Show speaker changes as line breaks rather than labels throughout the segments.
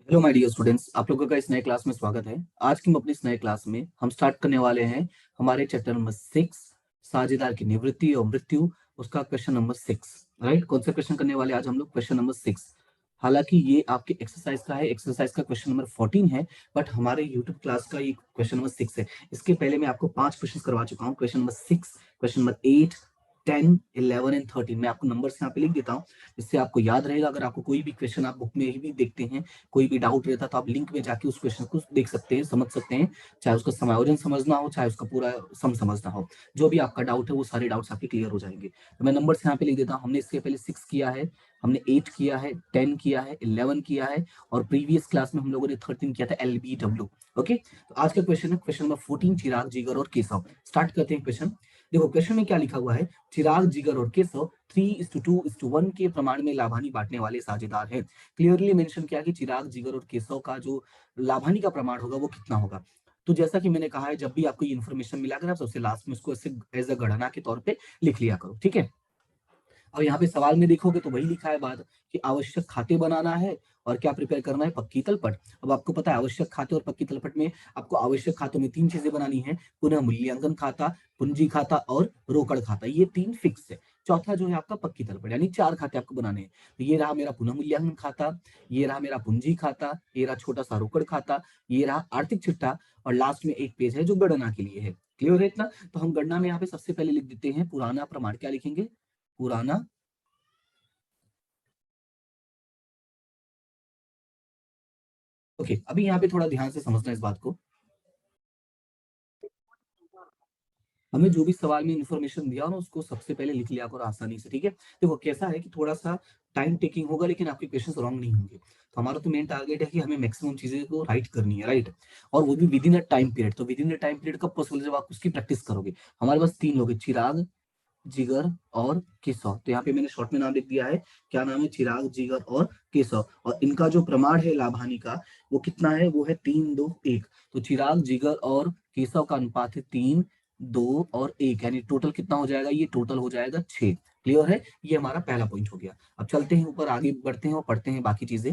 Hello my dear students, आप लोगों का इस नए क्लास में स्वागत है। आज की अपनी इस नए क्लास में हम स्टार्ट करने वाले हैं हमारे चैप्टर नंबर 6, साझेदार की निवृत्ति और मृत्यु, उसका क्वेश्चन नंबर 6। राइट, कौन सा क्वेश्चन करने वाले आज हम लोग? Question number 6। हालांकि ये आपके एक्सरसाइज का है, एक्सरसाइज का क्वेश्चन नंबर 14 है, बट हमारे यूट्यूब क्लास का ये क्वेश्चन नंबर 6 है। इसके पहले मैं आपको 5 क्वेश्चन करवा चुका हूँ। Question number 6, question number 8, 10, 11 and 13। मैं आपको नंबर्स यहाँ पे लिख देता हूँ, जिससे आपको याद रहेगा। अगर आपको कोई भी क्वेश्चन आप बुक में ही भी देखते हैं, कोई भी डाउट रहता है, तो आप लिंक में जाके उस क्वेश्चन को देख सकते हैं, समझ सकते हैं। चाहे उसका समायोजन समझना हो, चाहे उसका पूरा सम समझना हो, जो भी आपका डाउट है वो सारे डाउट्स आपके क्लियर हो जाएंगे। तो मैं नंबर्स यहाँ पे लिख देता हूँ। हमने इसके पहले 6 किया है, हमने 8 किया है, 10 किया है, 11 किया है, और प्रीवियस क्लास में हम लोगों ने 13 किया था, LBW। ओके, तो आज का क्वेश्चन है क्वेश्चन नंबर 14, चिराग, जिगर और केशव। स्टार्ट करते हैं क्वेश्चन। देखो क्वेश्चन में क्या लिखा हुआ है। चिराग, जिगर और केशव 3:2:1 के प्रमाण में लाभानी बांटने वाले साझेदार हैं। क्लियरली मेंशन किया कि चिराग, जिगर और केशव का जो लाभानी का प्रमाण होगा वो कितना होगा। तो जैसा कि मैंने कहा है, जब भी आपको ये इन्फॉर्मेशन मिला कर आप सबसे लास्ट में उसको ऐसे एज अ गणना के तौर पे लिख लिया करो, ठीक है। और यहाँ पे सवाल में देखोगे तो वही लिखा है बात कि आवश्यक खाते बनाना है और क्या प्रिपेयर करना है, पक्की तलपट। अब आपको पता है आवश्यक खाते और पक्की तलपट में आपको आवश्यक खातों में 3 चीजें बनानी है: पुनः मूल्यांकन खाता, पूंजी खाता और रोकड़ खाता। ये 3 फिक्स है। चौथा जो है आपका पक्की तलपट, यानी 4 खाते आपको बनाने हैं। तो ये रहा मेरा पुनः मूल्यांकन खाता, ये रहा मेरा पूंजी खाता, ये रहा छोटा सा रोकड़ खाता, ये रहा आर्थिक चिट्ठा, और लास्ट में एक पेज है जो गणना के लिए है। क्लियर है इतना? तो हम गणना में यहाँ पे सबसे पहले लिख देते हैं पुराना प्रमाण। क्या लिखेंगे? पुराना। ओके, अभी यहाँ पे थोड़ा ध्यान से समझना इस बात को। हमें जो भी सवाल में इंफॉर्मेशन दिया हो ना, उसको सबसे पहले लिख लिया करो आसानी से, ठीक है। देखो कैसा है कि थोड़ा सा टाइम टेकिंग होगा, लेकिन आपके क्वेश्चंस रॉन्ग नहीं होंगे। तो हमारा तो मेन टारगेट है कि हमें मैक्सिमम चीजें को राइट करनी है, राइट। और वो भी within a time period. तो within a time period कब पॉसिबल, जब आप उसकी प्रैक्टिस करोगे। हमारे पास 3 लोग हैं, चिराग, जिगर और केशव। तो यहाँ पे मैंने शॉर्ट में नाम लिख दिया है। क्या नाम है? चिराग, जिगर और केशव। और इनका जो प्रमाण है लाभानी का, वो कितना है? वो है 3:2:1। तो चिराग, जिगर और केशव का अनुपात है 3:2:1, यानी टोटल कितना हो जाएगा? ये टोटल हो जाएगा 6। क्लियर है? ये हमारा पहला पॉइंट हो गया। अब चलते हैं ऊपर, आगे बढ़ते हैं और पढ़ते हैं बाकी चीजें।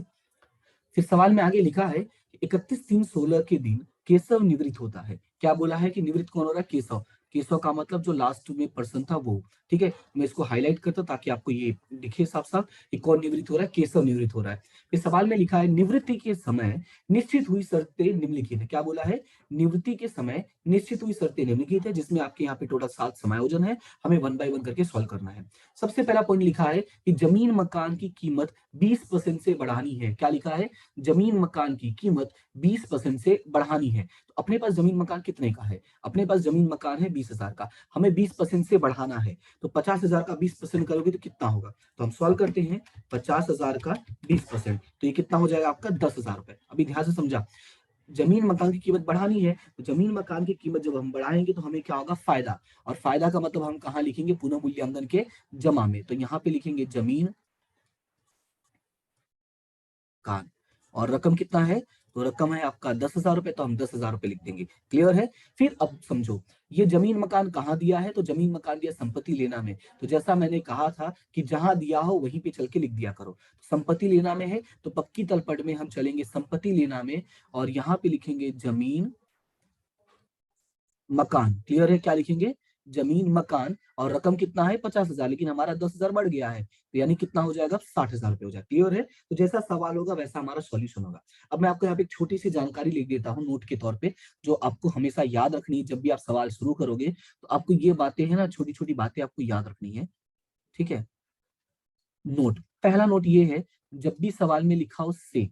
फिर सवाल में आगे लिखा है कि 31/3/16 के दिन केशव निवृत्त होता है। क्या बोला है कि निवृत्त कौन हो रहा है? केशव। केशव का मतलब जो लास्ट में पर्सन था वो, ठीक है। मैं इसको हाईलाइट करता हूं ताकि आपको ये दिखे साफ साफ कि कौन निवृत्त हो रहा है। केशव निवृत्त हो रहा है। फिर सवाल में लिखा है निवृत्ति के समय निश्चित हुई शर्तें निम्नलिखित है। क्या बोला है? निवृत्ति के समय निश्चित हुई शर्तें निम्नलिखित है, जिसमें आपके यहाँ पे टोटल 7 समायोजन है। हमें 1 बाय 1 करके सॉल्व करना है। सबसे पहला पॉइंट लिखा है कि जमीन मकान की कीमत 20% से बढ़ानी है। क्या लिखा है? जमीन मकान की कीमत 20% से बढ़ानी है। तो अपने पास जमीन मकान कितने का है? अपने पास जमीन मकान है 20,000 का, हमें 20% से बढ़ाना है। तो 50,000 का 20% करोगे तो कितना होगा? तो हम सॉल्व करते हैं। 50,000 का 20%, तो ये कितना हो जाएगा आपका? 10,000 रुपए। अभी ध्यान से समझा। जमीन मकान की कीमत बढ़ानी है, तो जमीन मकान की कीमत जब हम बढ़ाएंगे तो हमें क्या होगा? फायदा। और फायदा का मतलब हम कहाँ लिखेंगे? पुनः मूल्यांकन के जमा में। तो यहाँ पे लिखेंगे जमीन कान। और रकम कितना है? तो रकम है आपका 10,000 रुपए, तो हम 10,000 रुपए लिख देंगे। क्लियर है? फिर अब समझो, ये जमीन मकान कहाँ दिया है? तो जमीन मकान दिया संपत्ति लेना में। तो जैसा मैंने कहा था कि जहां दिया हो वहीं पे चल के लिख दिया करो। संपत्ति लेना में है तो पक्की तलपट में हम चलेंगे संपत्ति लेना में, और यहाँ पे लिखेंगे जमीन मकान। क्लियर है? क्या लिखेंगे? जमीन मकान। और रकम कितना है? 50,000, लेकिन हमारा 10,000 बढ़ गया है, तो यानी कितना हो जाएगा? 60,000 रुपए हो जाएगा। क्लियर है? तो जैसा सवाल होगा वैसा हमारा सॉल्यूशन होगा। अब मैं आपको यहाँ पे एक छोटी सी जानकारी लिख देता हूँ नोट के तौर पे, जो आपको हमेशा याद रखनी है। जब भी आप सवाल शुरू करोगे तो आपको ये बातें है ना, छोटी छोटी बातें आपको याद रखनी है, ठीक है। नोट, पहला नोट ये है, जब भी सवाल में लिखा हो से,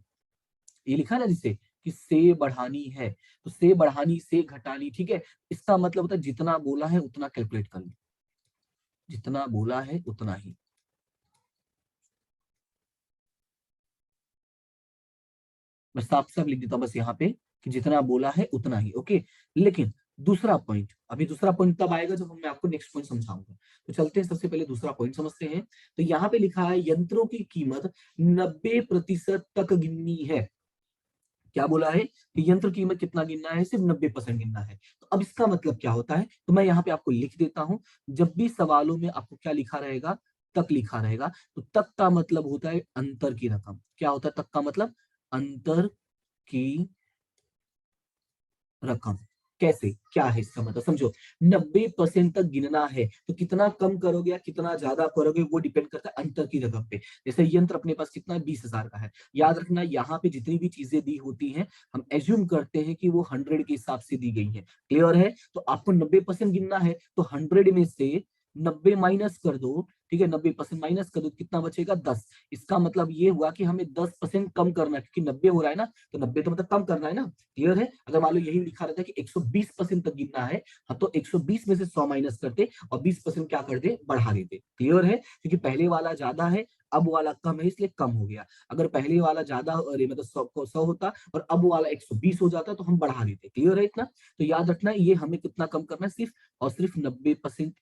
ये लिखा है ना जिससे कि से बढ़ानी है, तो से बढ़ानी, से घटानी, ठीक है। इसका मतलब होता है जितना बोला है उतना कैलकुलेट कर लो, जितना बोला है उतना ही। मैं साफ साफ लिख देता हूं बस यहाँ पे कि जितना बोला है उतना ही। ओके, लेकिन दूसरा पॉइंट, अभी दूसरा पॉइंट तब आएगा जब मैं आपको नेक्स्ट पॉइंट समझाऊंगा। तो चलते हैं, सबसे पहले दूसरा पॉइंट समझते हैं। तो यहाँ पे लिखा है यंत्रों की कीमत 90% तक गिननी है। क्या बोला है कि यंत्र कीमत कितना गिनना है? सिर्फ 90% गिनना है। तो अब इसका मतलब क्या होता है? तो मैं यहाँ पे आपको लिख देता हूं। जब भी सवालों में आपको क्या लिखा रहेगा? तक लिखा रहेगा। तो तक का मतलब होता है अंतर की रकम। क्या होता है तक का मतलब? अंतर की रकम। कैसे, क्या है इसका मतलब समझो। 90% तक गिनना है तो कितना कम करोगे या कितना ज्यादा करोगे वो डिपेंड करता है अंतर की रकम पे। जैसे यंत्र अपने पास कितना है, 20,000 का है। याद रखना यहाँ पे जितनी भी चीजें दी होती हैं हम एज्यूम करते हैं कि वो 100 के हिसाब से दी गई है। क्लियर है? तो आपको 90% गिनना है तो 100 में से 90 माइनस कर दो। ठीक है, 90% माइनस कर दो, कितना बचेगा? 10। इसका मतलब ये हुआ कि हमें 10% कम करना है, क्योंकि 90 हो रहा है ना, तो 90 तो मतलब कम करना है ना। क्लियर है? अगर मान लो यही लिखा रहता है कि 120% तक गिनना है, हाँ तो 120 में से 100 माइनस करते और 20% क्या कर दे, बढ़ा देते। क्लियर है? क्योंकि पहले वाला ज्यादा है, अब वाला कम है, इसलिए कम हो गया। अगर पहले वाला ज्यादा अरे मतलब 100 होता और अब वाला 120 हो जाता तो हम बढ़ा देते। क्लियर है इतना? तो याद रखना ये हमें कितना कम करना है, सिर्फ और सिर्फ 90%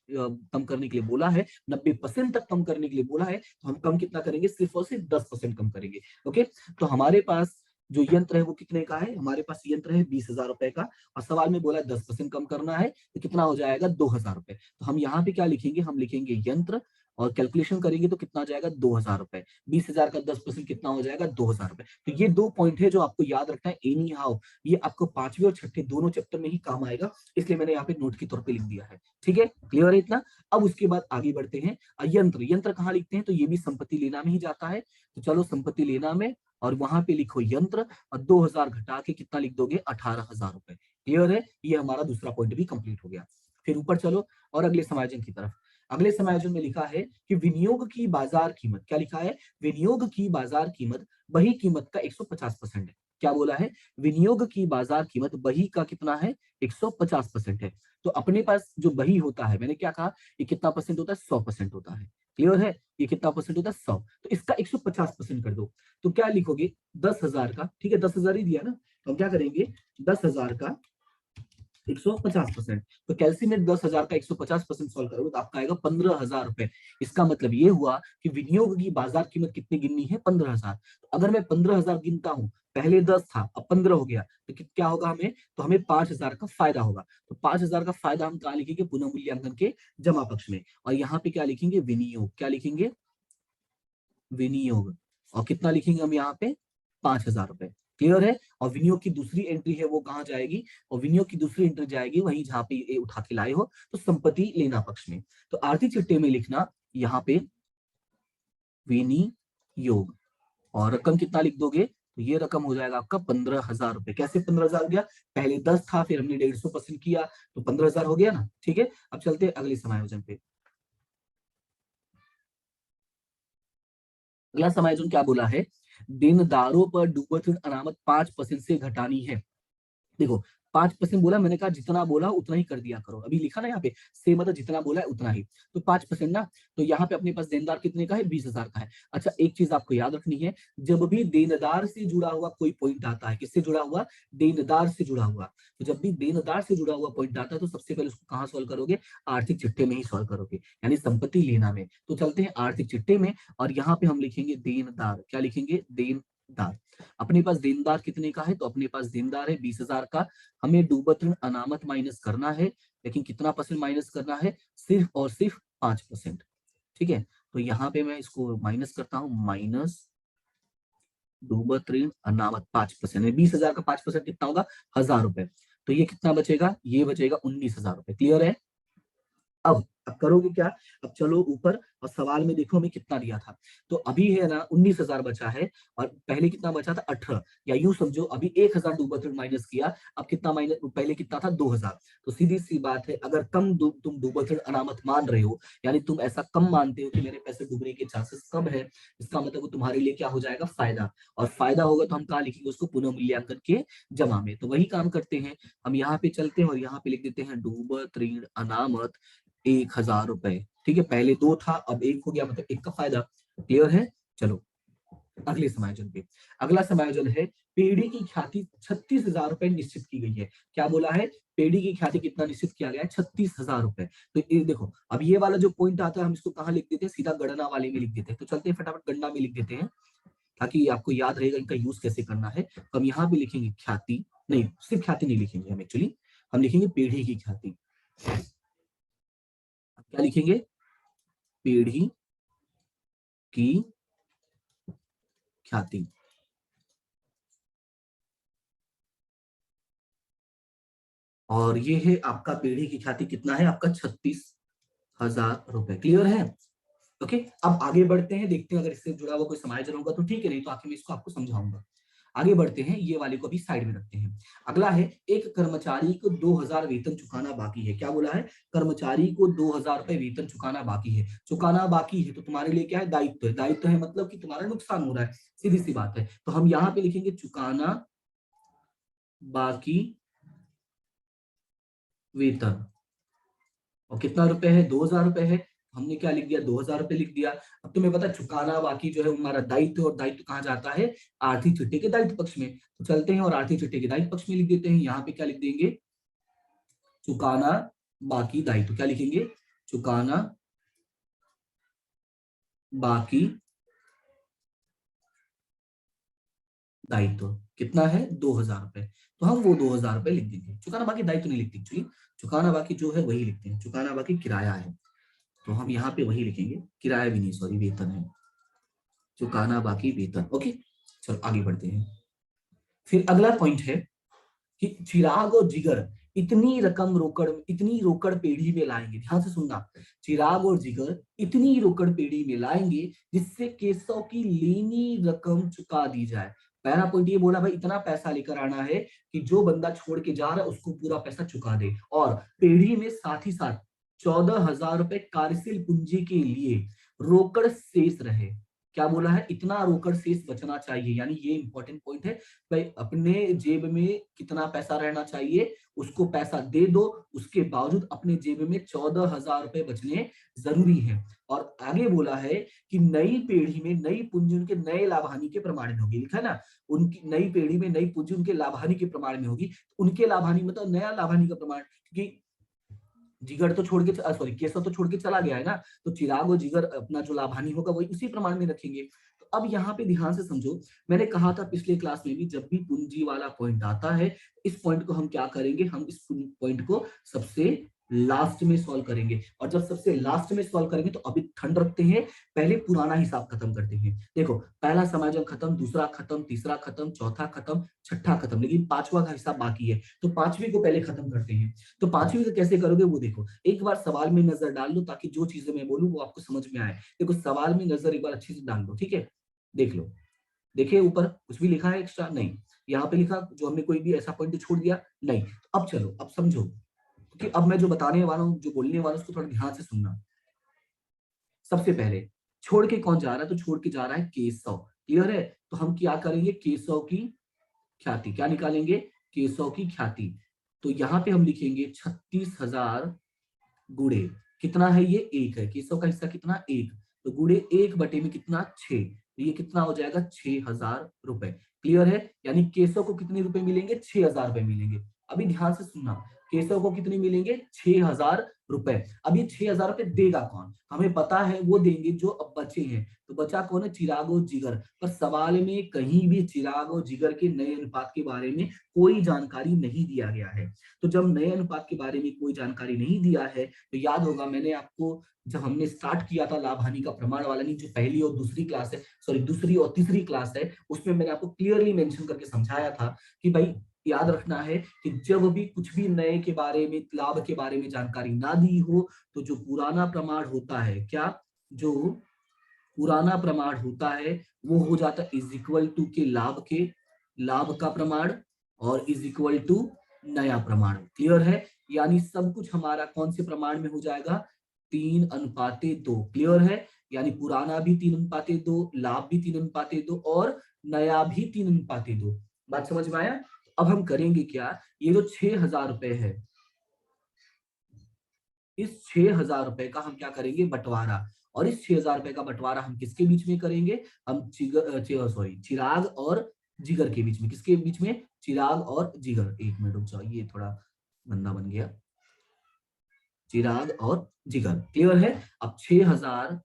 कम करने के लिए बोला है। 90% तक कम करने के लिए बोला है, तो हम कम कितना करेंगे, सिर्फ और सिर्फ 10% कम करेंगे। ओके, तो हमारे पास जो यंत्र है वो कितने का है, हमारे पास यंत्र है 20,000 रुपए का, और सवाल में बोला 10% कम करना है, तो कितना हो जाएगा, 2,000 रुपए। तो हम यहाँ पे क्या लिखेंगे, हम लिखेंगे यंत्र, और कैलकुलेशन करेंगे तो कितना आ जाएगा, 2,000 रुपए। 20,000 का 10% कितना हो जाएगा, 2,000 रुपए। तो ये दो पॉइंट है जो आपको याद रखना है एनी हाउ। ये आपको पांचवें और छठे दोनों चैप्टर में ही काम आएगा, इसलिए मैंने यहाँ पे नोट के तौर पे लिख दिया है। ठीक है, क्लियर है इतना? अब उसके बाद आगे बढ़ते हैं। यंत्र, यंत्र कहाँ लिखते हैं, तो ये भी संपत्ति लेना में ही जाता है। तो चलो संपत्ति लेना में, और वहां पे लिखो यंत्र, और 2,000 घटा के कितना लिख दोगे, 18,000 रुपए। क्लियर है? ये हमारा दूसरा पॉइंट भी कंप्लीट हो गया। फिर ऊपर चलो और अगले समायोजन की तरफ। अगले समायोजन में लिखा है कि विनियोग की बाजार कीमत, क्या लिखा है, विनियोग की बाजार कीमत बही कीमत का 150% है। क्या बोला है, विनियोग की बाजार कीमत बही का कितना है, 150% है। तो अपने पास जो बही होता है, मैंने क्या कहा, ये कितना परसेंट होता है, 100% होता है। क्लियर है? ये कितना परसेंट होता है, 100। तो इसका 150% कर दो, तो क्या लिखोगे, 10,000 का, ठीक है 10,000 ही दिया ना, तो हम क्या करेंगे, 10,000 का 150%। तो कैलसी में 10,000 का 150% सॉल्व करोगे तो आपका आएगा 15,000 रुपए। इसका मतलब ये हुआ कि विनियोग की बाजार कीमत कितनी गिननी है, 15,000। तो अगर मैं 15,000 गिनता हूं, पहले 10 था अब 15 हो गया, तो क्या होगा हमें, तो हमें 5,000 का फायदा होगा। तो 5,000 का फायदा हम कहा लिखेंगे, पुनः मूल्यांकन के जमा पक्ष में। और यहाँ पे क्या लिखेंगे, विनियोग, क्या लिखेंगे, विनियोग। और कितना लिखेंगे हम यहाँ पे, 5,000 रुपए। क्लियर है? और विनियोग की दूसरी एंट्री है वो कहाँ जाएगी, और विनियोग की दूसरी एंट्री जाएगी वहीं जहां पे ये उठा के लाए हो, तो संपत्ति लेना पक्ष में। तो आर्थिक चिट्ठे में लिखना यहाँ पे विनियोग, और रकम कितना लिख दोगे, तो ये रकम हो जाएगा आपका 15,000 रुपए। कैसे 15,000 हो गया, पहले 10 था फिर हमने 150% किया तो 15,000 हो गया ना। ठीक है, अब चलते हैं अगले समायोजन पे। अगला समायोजन क्या बोला है, देनदारों पर डूबत ऋण अनामत 5% से घटानी है। देखो 5% बोला, मैंने कहा जितना बोला उतना ही कर दिया करो। अभी लिखा ना यहाँ पे, से मतलब जितना बोला है उतना ही, तो 5% ना। तो यहाँ पे अपने पास देनदार कितने का है, 20,000 का है। अच्छा एक चीज आपको याद रखनी है, जब भी देनदार से जुड़ा हुआ कोई पॉइंट आता है, किससे जुड़ा हुआ, देनदार से जुड़ा हुआ, तो जब भी देनदार से जुड़ा हुआ पॉइंट आता है तो सबसे पहले उसको कहाँ सॉल्व करोगे, आर्थिक चिट्ठे में ही सॉल्व करोगे, यानी संपत्ति लेना में। तो चलते हैं आर्थिक चिट्ठे में, और यहाँ पे हम लिखेंगे देनदार, क्या लिखेंगे, देनदार। अपने पास देनदार कितने का है, तो अपने पास देनदार है 20,000 का। हमें डूबत ऋण अनामत माइनस करना है, लेकिन कितना परसेंट माइनस करना है, सिर्फ और सिर्फ 5%। ठीक है, तो यहाँ पे मैं इसको माइनस करता हूँ, माइनस डूबत ऋण अनामत 5%। 20,000 का 5% कितना होगा, 1,000 रुपए। तो ये कितना बचेगा, ये बचेगा 19,000 रुपए। क्लियर है? अब करोगे क्या, अब चलो ऊपर और सवाल में देखो हमें कितना दिया था। तो अभी है ना 19,000 बचा है, और पहले कितना बचा था, 18। या यूं समझो अभी 1,000 डूबत ऋण माइनस किया, अब कितना माइनस, पहले कितना था, 2,000। तो सीधी सी बात है, अगर तुम डूबत ऋण अनामत मान रहे हो, यानी तुम ऐसा कम मानते हो कि मेरे पैसे डूबने के चांसेस कम है, इसका मतलब वो तुम्हारे लिए क्या हो जाएगा, फायदा। और फायदा होगा तो हम कहाँ लिखेंगे उसको, पुनः मूल्यांकन के जमा में। तो वही काम करते हैं, हम यहाँ पे चलते हैं और यहाँ पे लिख देते हैं डूबत ऋण अनामत 1,000 रुपए। ठीक है, पहले दो था अब एक हो गया, मतलब एक का फायदा। क्लियर है? चलो अगले समायोजन पे। अगला समायोजन है, पेड़ी की ख्याति 36,000 रुपए निश्चित की गई है। क्या बोला है, पेड़ी की ख्याति कितना निश्चित किया गया है, 36,000 रुपए। तो ये देखो, अब ये वाला जो पॉइंट आता है हम इसको कहाँ लिख देते हैं, सीधा गणना वाले में लिख देते हैं। तो चलते हैं फटाफट गणना में लिख देते हैं, ताकि आपको याद रहेगा इनका यूज कैसे करना है। तो हम यहाँ पे लिखेंगे ख्याति, नहीं सिर्फ ख्याति नहीं लिखेंगे हम, एक्चुअली हम लिखेंगे पेड़ी की ख्याति। क्या लिखेंगे, पेड़ी की ख्याति। और ये है आपका पीढ़ी की ख्याति, कितना है आपका 36,000 रुपए। क्लियर है? ओके, अब आगे बढ़ते हैं, देखते हैं अगर इससे जुड़ा हुआ कोई समायोजन होगा तो ठीक है, नहीं तो आखिर में इसको आपको समझाऊंगा। आगे बढ़ते हैं, ये वाले को भी साइड में रखते हैं। अगला है, एक कर्मचारी को 2,000 वेतन चुकाना बाकी है। क्या बोला है? कर्मचारी को 2,000 रुपए वेतन चुकाना बाकी है। चुकाना बाकी है तो तुम्हारे लिए क्या है? दायित्व है। दायित्व है मतलब कि तुम्हारा नुकसान हो रहा है, सीधी सी बात है। तो हम यहाँ पे लिखेंगे चुकाना बाकी वेतन। और कितना रुपए है? 2,000 रुपए है। हमने क्या लिख दिया? 2,000 रुपए लिख दिया। अब तुम्हें पता चुकाना बाकी जो है हमारा दायित्व, और दायित्व कहाँ जाता है? आर्थिक चिट्ठे के दायित्व पक्ष में। तो चलते हैं और आर्थिक चिट्ठे के दायित्व पक्ष में लिख देते हैं। यहाँ पे क्या लिख देंगे? चुकाना बाकी दायित्व। क्या लिखेंगे? चुकाना बाकी दायित्व। कितना है? 2,000 रुपए। तो हम वो 2,000 रुपए लिख देंगे। चुकाना बाकी दायित्व नहीं लिखते एक्चुअली, चुकाना बाकी जो है वही लिखते हैं। चुकाना बाकी किराया है, तो हम यहाँ पे वही लिखेंगे। किराया भी नहीं, सॉरी, वेतन है। चुकाना बाकी वेतन। ओके, चलो आगे बढ़ते हैं। फिर अगला पॉइंट है कि चिराग और जिगर इतनी रोकड़ पेढ़ी में लाएंगे। ध्यान से सुनना, चिराग और जिगर इतनी रोकड़ पेढ़ी में लाएंगे जिससे केशव की लेनी रकम चुका दी जाए। पहला पॉइंट ये बोला भाई, इतना पैसा लेकर आना है कि जो बंदा छोड़ के जा रहा है उसको पूरा पैसा चुका दे, और पेढ़ी में साथ ही साथ 14,000 रुपए कार्यशील पूंजी के लिए रोकड़ शेष रहे। क्या बोला है? इतना रोकड़ शेष बचना चाहिए, यानी ये इंपॉर्टेंट पॉइंट है भाई। अपने जेब में कितना पैसा रहना चाहिए? उसको पैसा दे दो, उसके बावजूद अपने जेब में 14,000 रुपए बचने जरूरी है। और आगे बोला है कि नई पीढ़ी में नई पूंजी उनके नए लाभ हानि के प्रमाण में होगी। लिखा है ना, उनकी नई पीढ़ी में नई पूंजी उनके लाभ हानि के प्रमाण में होगी। उनके लाभ हानि मतलब नया लाभ हानि का प्रमाण, क्योंकि जिगर तो छोड़ के, सॉरी, केशव तो छोड़ के चला गया है ना, तो चिराग और जिगर अपना जो लाभ हानि होगा वही उसी प्रमाण में रखेंगे। तो अब यहाँ पे ध्यान से समझो, मैंने कहा था पिछले क्लास में भी, जब भी पूंजी वाला पॉइंट आता है, इस पॉइंट को हम क्या करेंगे? हम इस पॉइंट को सबसे लास्ट में सॉल्व करेंगे। और जब सबसे लास्ट में सॉल्व करेंगे तो अभी ठंड रखते हैं, पहले पुराना हिसाब खत्म करते हैं। देखो, पहला समायोजन खत्म, दूसरा खत्म, तीसरा खत्म, चौथा खत्म, छठा खत्म, लेकिन पांचवा का हिसाब बाकी है। तो पांचवी को पहले खत्म करते हैं। तो पांचवी को कैसे करोगे वो देखो, एक बार सवाल में नजर डाल लो ताकि जो चीजें मैं बोलूं वो आपको समझ में आए। देखो, सवाल में नजर एक बार अच्छे से डाल लो, ठीक है? देख लो, देखिए ऊपर कुछ भी लिखा है एक्स्ट्रा? नहीं। यहाँ पे लिखा जो हमने कोई भी ऐसा पॉइंट छोड़ दिया? नहीं। तो अब चलो, अब समझो, क्योंकि अब मैं जो बताने वाला हूँ, जो बोलने वाला हूँ, उसको थोड़ा ध्यान से सुनना। सबसे पहले छोड़ के कौन जा रहा है? तो छोड़ के जा रहा है केशव। क्लियर है? तो हम क्या करेंगे? केशव की ख्याति। क्या निकालेंगे? केशव की ख्याति। तो यहाँ पे हम लिखेंगे 36,000 गुणे, कितना है ये? 1 है। केशव का हिस्सा कितना? 1। तो गुणे 1 बटे में कितना? 6। तो ये कितना हो जाएगा? 6,000 रुपए। क्लियर है? यानी केशव को कितने रुपए मिलेंगे? 6,000 रुपए मिलेंगे। अभी ध्यान से सुनना, केशव को कितने मिलेंगे? 6,000 रुपए। अब ये 6,000 रुपए देगा कौन? हमें पता है, वो देंगे जो अब बचे हैं। तो बचा कौन है? चिराग और जिगर। पर सवाल में कहीं भी चिराग और जिगर के नए अनुपात के बारे में कोई जानकारी नहीं दिया गया है। तो जब नए अनुपात के बारे में कोई जानकारी नहीं दिया है, तो याद होगा मैंने आपको, जब हमने स्टार्ट किया था लाभ हानि का प्रमाण वाला, नहीं, जो पहली और दूसरी क्लास है, सॉरी, दूसरी और तीसरी क्लास है, उसमें मैंने आपको क्लियरली मेंशन करके समझाया था कि भाई याद रखना है कि जब भी कुछ भी नए के बारे में, लाभ के बारे में जानकारी ना दी हो, तो जो पुराना प्रमाण होता है, क्या, जो पुराना प्रमाण होता है वो हो जाता है इज इक्वल टू के लाभ का प्रमाण, और इज इक्वल टू नया प्रमाण। क्लियर है? यानी सब कुछ हमारा कौन से प्रमाण में हो जाएगा? 3:2। क्लियर है? यानी पुराना भी 3:2, लाभ भी 3:2, और नया भी 3:2। बात समझ में आया? अब हम करेंगे क्या? ये जो 6,000 रुपए है, इस 6,000 रुपए का हम क्या करेंगे? बंटवारा। और इस 6,000 रुपए का बंटवारा हम किसके बीच में करेंगे? हम चिराग और जिगर के बीच में। किसके बीच में? चिराग और जिगर। एक मिनट रुक जाओ, ये थोड़ा गंदा बन गया। चिराग और जिगर। क्लियर है? अब 6,000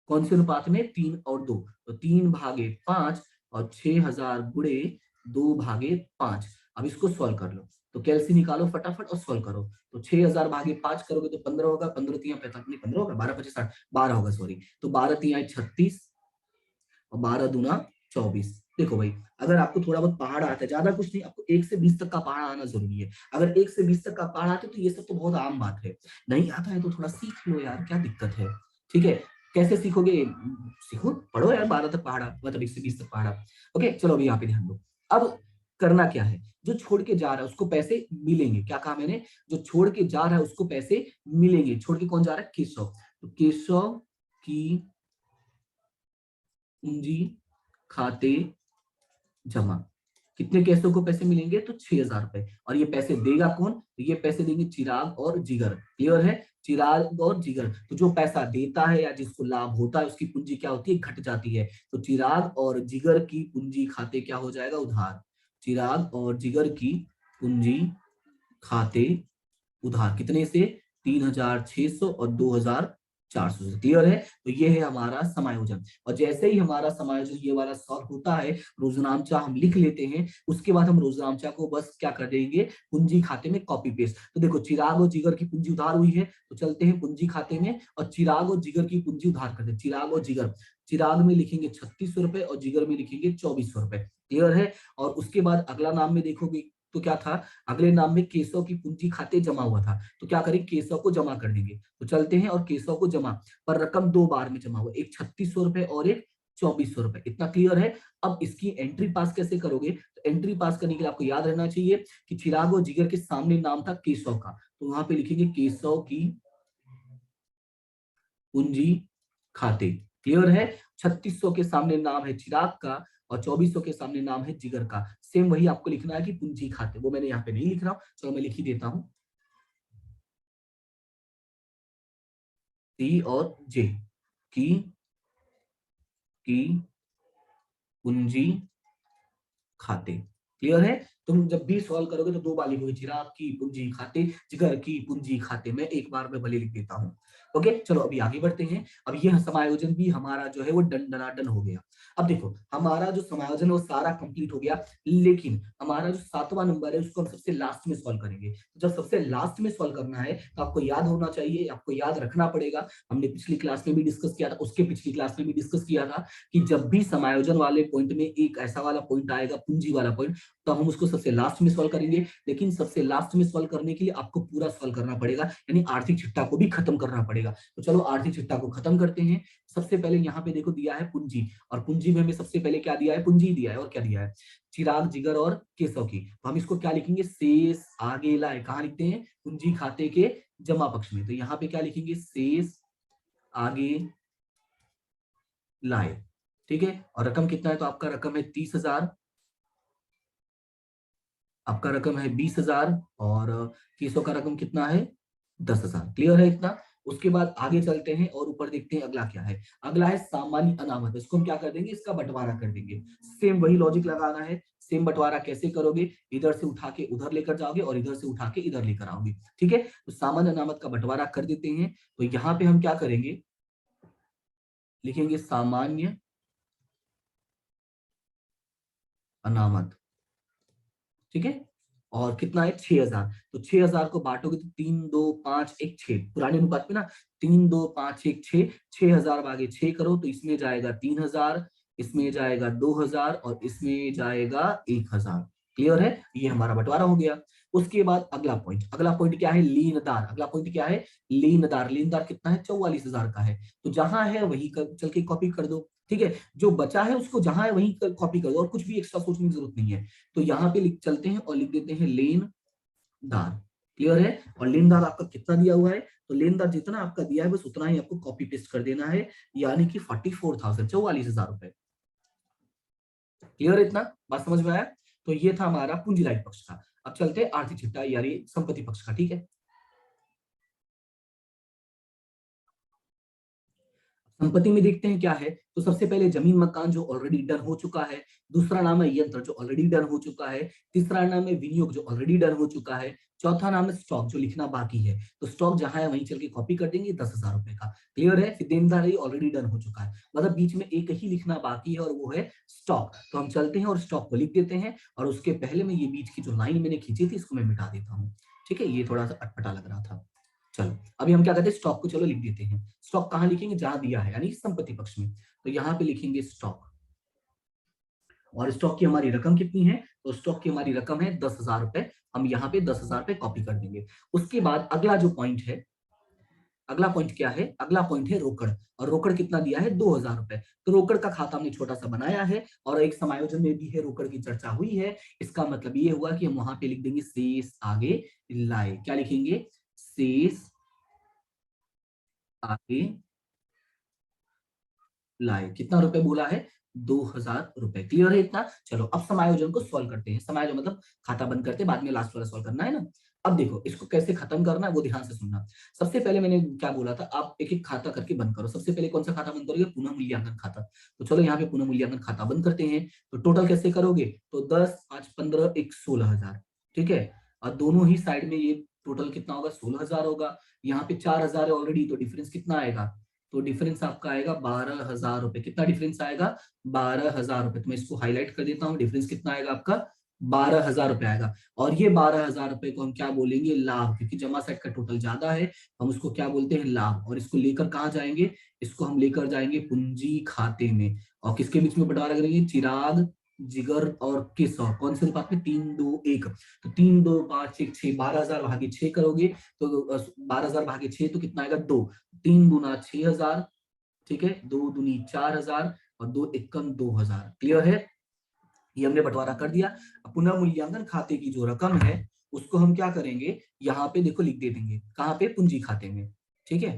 कौन से अनुपात में? 3 और 2। तो 3/5, और 6,000 गुणे 2/5। अब इसको सॉल्व कर लो, तो कैलसी निकालो फटाफट और सॉल्व करो। तो 6,000 भागे 5 करोगे तो 15 होगा। 15 3 45, नहीं 15 होगा, 12 25 60, 12 होगा, सॉरी। तो 12 3 36, और 12 दूना 24। देखो भाई, अगर आपको थोड़ा बहुत पहाड़ आता है, ज्यादा कुछ नहीं, आपको 1 से 20 तक का पहाड़ आना जरूरी है। अगर 1 से 20 तक का पहाड़ आते तो ये सब तो बहुत आम बात है। नहीं आता है तो थोड़ा सीख लो यार, क्या दिक्कत है। ठीक है, कैसे सीखोगे, सीखो, पढ़ो यार 12 तक पहाड़ा, मतलब 1 से 20 तक पहाड़ा। ओके चलो अभी यहाँ पे ध्यान दो। अब करना क्या है, जो छोड़ के जा रहा है उसको पैसे मिलेंगे। क्या कहा मैंने, जो छोड़ के जा रहा है उसको पैसे मिलेंगे। छोड़ के कौन जा रहा है, केशव। तो केशव की पूंजी खाते जमा। कितने केसों को पैसे मिलेंगे, तो 6,000 रुपए। और ये पैसे देगा कौन, तो ये पैसे देंगे चिराग और जिगर। क्लियर है, चिराग और जिगर। तो जो पैसा देता है या जिसको लाभ होता है उसकी पूंजी क्या होती है, घट जाती है। तो चिराग और जिगर की पूंजी खाते क्या हो जाएगा, उधार। चिराग और जिगर की पूंजी खाते उधार, कितने से, 3,600 और 2,400 से। क्लियर है, तो ये है हमारा समायोजन। और जैसे ही हमारा समायोजन ये वाला सॉल्व होता है, रोजनामचा हम लिख लेते हैं, उसके बाद हम रोजनामचा को बस क्या कर देंगे, पूंजी खाते में कॉपी पेस्ट। तो देखो चिराग और जिगर की पूंजी उधार हुई है, तो चलते हैं पूंजी खाते में, और चिराग और जिगर की पूंजी उधार करते हैं। चिराग और जिगर, चिराग में लिखेंगे 3600 रुपए और जिगर में लिखेंगे 2400 रुपए। क्लियर है, और उसके बाद अगला नाम में देखोगे तो क्या था, अगले नाम में केशव की पूंजी खाते जमा हुआ था, तो क्या करेंगे, केशव को जमा कर देंगे। तो चलते हैं और केशव को जमा, पर रकम 2 बार में जमा हुआ, एक 3600 रुपए और एक 2400 रुपए। इतना क्लियर है। अब इसकी एंट्री पास कैसे करोगे, तो एंट्री पास करने के लिए आपको याद रहना चाहिए कि चिराग और जिगर के सामने नाम था केशव का, तो वहां पे लिखेंगे केशव की पूंजी खाते। क्लियर है, 3600 के सामने नाम है चिराग का और 2400 के सामने नाम है जिगर का। सेम वही आपको लिखना है कि पूंजी खाते, वो मैंने यहाँ पे नहीं लिख रहा हूं, चलो मैं लिख ही देता हूं, सी और जे की की पूंजी खाते। क्लियर है, तुम जब भी सॉल्व करोगे तो 2 बार लिखोगे, चिराग की पूंजी खाते, जिगर की पूंजी खाते। मैं एक बार में भले लिख देता हूं। ओके चलो अभी आगे बढ़ते हैं। अब यह समायोजन भी हमारा जो है वो डन हो गया। अब देखो हमारा जो समायोजन है वो सारा कंप्लीट हो गया, लेकिन हमारा जो 7वां नंबर है उसको हम सबसे लास्ट में सॉल्व करेंगे। तो जब सबसे लास्ट में सॉल्व करना है तो आपको याद होना चाहिए, आपको याद रखना पड़ेगा, हमने पिछली क्लास में भी डिस्कस किया था, उसके पिछली क्लास में भी डिस्कस किया था, कि जब भी समायोजन वाले पॉइंट में एक ऐसा वाला पॉइंट आएगा, पूंजी वाला पॉइंट, तो हम उसको सबसे लास्ट में सॉल्व करेंगे। लेकिन सबसे लास्ट में सॉल्व करने के लिए आपको पूरा सॉल्व करना पड़ेगा, यानी आर्थिक चिट्ठा को भी खत्म करना पड़ेगा। तो चलो आर्थिक चिट्ठा को खत्म करते हैं। सबसे पहले यहाँ पे देखो दिया है पूंजी, और पूंजी में हमें सबसे पहले क्या दिया है, पूंजी दिया है, और क्या दिया है, चिराग जिगर और केशव की। तो हम इसको क्या लिखेंगे, शेष आगे लाए, कहाँ लिखते हैं, पूंजी खाते के जमा पक्ष में। तो यहाँ पे क्या लिखेंगे, शेष आगे लाए। ठीक है, और रकम कितना है, तो आपका रकम है 30,000, आपका रकम है 20,000, और केसो का रकम कितना है, 10,000। क्लियर है इतना। उसके बाद आगे चलते हैं और ऊपर देखते हैं अगला क्या है। अगला है सामान्य अनामत, इसको हम क्या कर देंगे, इसका बंटवारा कर देंगे। सेम वही लॉजिक लगाना है। सेम बंटवारा कैसे करोगे, इधर से उठा के उधर लेकर जाओगे और इधर से उठा के इधर लेकर आओगे। ठीक है, तो सामान्य अनामत का बंटवारा कर देते हैं। तो यहाँ पे हम क्या करेंगे, लिखेंगे सामान्य अनामत। ठीक है, और कितना है, 6,000। तो 6,000 को बांटोगे तो 3 2 5 1 6, पुराने अनुपात में ना, 3 2 5 1 6, 6,000 भागे 6 करो तो इसमें जाएगा 3,000, इसमें जाएगा 2,000 और इसमें जाएगा 1,000। क्लियर है, ये हमारा बंटवारा हो गया। उसके बाद अगला पॉइंट क्या है, लेनदार। अगला पॉइंट क्या है, लेनदार। लेनदार कितना है, 44,000 का है। तो जहां है वही चल के कॉपी कर दो। ठीक है, जो बचा है उसको जहां है वहीं कॉपी कर दो, और कुछ भी एक्स्ट्रा सोचने की जरूरत नहीं है। तो यहाँ पे लिख चलते हैं और लिख देते हैं लेनदार। क्लियर है, और लेनदार आपका कितना दिया हुआ है, तो लेनदार जितना आपका दिया है बस उतना ही आपको कॉपी पेस्ट कर देना है, यानी कि 44,000, 44,000 रुपए। क्लियर है इतना, बात समझ में आया। तो ये था हमारा पूंजीलायक पक्ष का। अब चलते हैं आर्थिक चिट्ठा यानी संपत्ति पक्ष का। ठीक है, संपत्ति में देखते हैं क्या है। तो सबसे पहले जमीन मकान जो ऑलरेडी डन हो चुका है, दूसरा नाम है यंत्र जो ऑलरेडी डन हो चुका है, तीसरा नाम है विनियोग जो ऑलरेडी डन हो चुका है, चौथा नाम है स्टॉक जो लिखना बाकी है। तो स्टॉक जहां है वहीं चल के कॉपी कर देंगे, 10,000 रुपए का। क्लियर है, फिर देनदार ऑलरेडी डन हो चुका है, मतलब बीच में एक ही लिखना बाकी है और वो है स्टॉक। तो हम चलते हैं और स्टॉक को लिख देते हैं, और उसके पहले में ये बीच की जो लाइन मैंने खींची थी इसको मैं मिटा देता हूँ। ठीक है, ये थोड़ा सा अटपटा लग रहा था। चलो अभी हम क्या करते हैं, स्टॉक को चलो लिख देते हैं। स्टॉक कहाँ लिखेंगे, जहां दिया है यानी संपत्ति पक्ष में। तो यहाँ पे लिखेंगे स्टॉक। और स्टॉक की हमारी रकम कितनी है, तो स्टॉक की हमारी रकम है 10,000 रुपए। हम यहाँ पे 10,000 रुपए कॉपी कर देंगे। उसके बाद अगला जो पॉइंट है, अगला पॉइंट क्या है, अगला पॉइंट है रोकड़। और रोकड़ कितना दिया है, 2,000 रुपए। तो रोकड़ का खाता हमने छोटा सा बनाया है और एक समायोजन में भी है रोकड़ की चर्चा हुई है। इसका मतलब ये हुआ कि हम वहां पे लिख देंगे शेष आगे लाए। क्या लिखेंगे, शेष आगे लाए। कितना रुपए बोला है, 2,000 रुपए। क्लियर है इतना। चलो अब समायोजन को सॉल्व करते हैं। समायोजन मतलब खाता बंद करते, बाद में लास्ट वाला सॉल्व करना है ना। अब देखो इसको कैसे खत्म करना है वो ध्यान से सुनना। सबसे पहले मैंने क्या बोला था, आप एक एक खाता करके बंद करो। सबसे पहले कौन सा खाता बंद करोगे, पुनः मूल्यांकन खाता। तो चलो यहाँ पे पुनः मूल्यांकन खाता बंद करते हैं। तो टोटल कैसे करोगे, तो 10, 5, 15, 1, 16,000। ठीक है। और दोनों ही साइड में ये टोटल कितना होगा, 16,000 होगा। यहाँ पे 4,000 है ऑलरेडी, तो डिफरेंस कितना आएगा, तो डिफरेंस आपका आएगा 12,000 रुपए। कितना डिफरेंस आएगा, 12,000 रुपए। तो मैं इसको हाईलाइट कर देता हूँ। डिफरेंस कितना आएगा आपका, 12,000 रुपए आएगा। और ये 12,000 रुपए को हम क्या बोलेंगे, लाभ, क्योंकि जमा साइड का टोटल ज्यादा है, हम उसको क्या बोलते हैं, लाभ। और इसको लेकर कहाँ जाएंगे, इसको हम लेकर जाएंगे पूंजी खाते में। और किसके बीच में बंटवारा करेंगे, चिराग, जिगर और केशव। कौन से अनुपात में, 3, 2, 1। तो 3, 2, 5, 1, 6, 12,000 भागे 6 करोगे तो 12,000 भागे 6 तो कितना आएगा, 2। 3 दूना 6,000, ठीक है, 2 दूनी 4,000 और 2 एकम 2,000। क्लियर है, ये हमने बंटवारा कर दिया। अब पुनः मूल्यांकन खाते की जो रकम है उसको हम क्या करेंगे, यहाँ पे देखो लिख दे देंगे, कहाँ पे, पूंजी खाते में। ठीक है,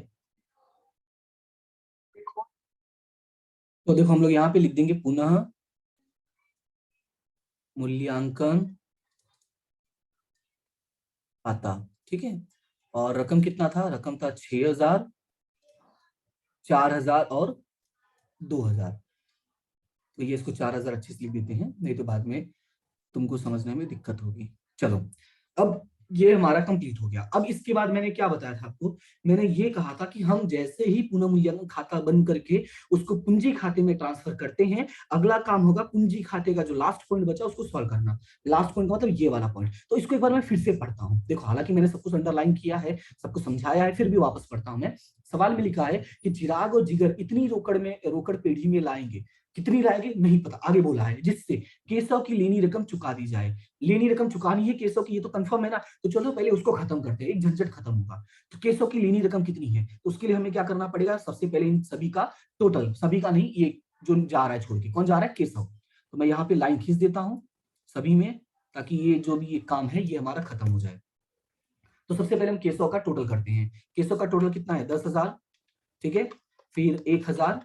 तो देखो हम लोग यहाँ पे लिख देंगे पुनः मूल्यांकन खाता। ठीक है, और रकम कितना था, रकम था 6,000, 4,000 और 2,000। तो ये इसको 4,000 अच्छे से लिख देते हैं, नहीं तो बाद में तुमको समझने में दिक्कत होगी। चलो अब ये हमारा कंप्लीट हो गया। अब इसके बाद मैंने क्या बताया था आपको, मैंने ये कहा था कि हम जैसे ही पुनः मूल्यांकन खाता बंद करके उसको पूंजी खाते में ट्रांसफर करते हैं, अगला काम होगा पूंजी खाते का जो लास्ट पॉइंट बचा उसको सॉल्व करना। लास्ट पॉइंट का मतलब ये वाला पॉइंट। तो इसको एक बार मैं फिर से पढ़ता हूँ। देखो हालांकि मैंने सब कुछ अंडरलाइन किया है, सबको समझाया है, फिर भी वापस पढ़ता हूँ मैं। सवाल में लिखा है कि चिराग और जिगर इतनी रोकड़ पेढ़ी में लाएंगे। कितनी लाएंगे नहीं पता, आगे बोला है, जिससे केशव की लेनी रकम चुका दी जाए। लेनी रकम चुकानी है केशव की, ये तो कंफर्म है ना। तो चलो पहले उसको खत्म करते हैं, एक झंझट खत्म होगा। तो केशव की लेनी रकम कितनी है, तो उसके लिए हमें क्या करना पड़ेगा, सबसे पहले इन सभी का टोटल, सभी का नहीं, ये जो जा रहा है छोड़ के, कौन जा रहा है, केशव। तो मैं यहाँ पे लाइन खींच देता हूँ सभी में, ताकि ये जो भी ये काम है ये हमारा खत्म हो जाए। तो सबसे पहले हम केशव का टोटल करते हैं। केशव का टोटल कितना है, 10,000। ठीक है, फिर 1,000,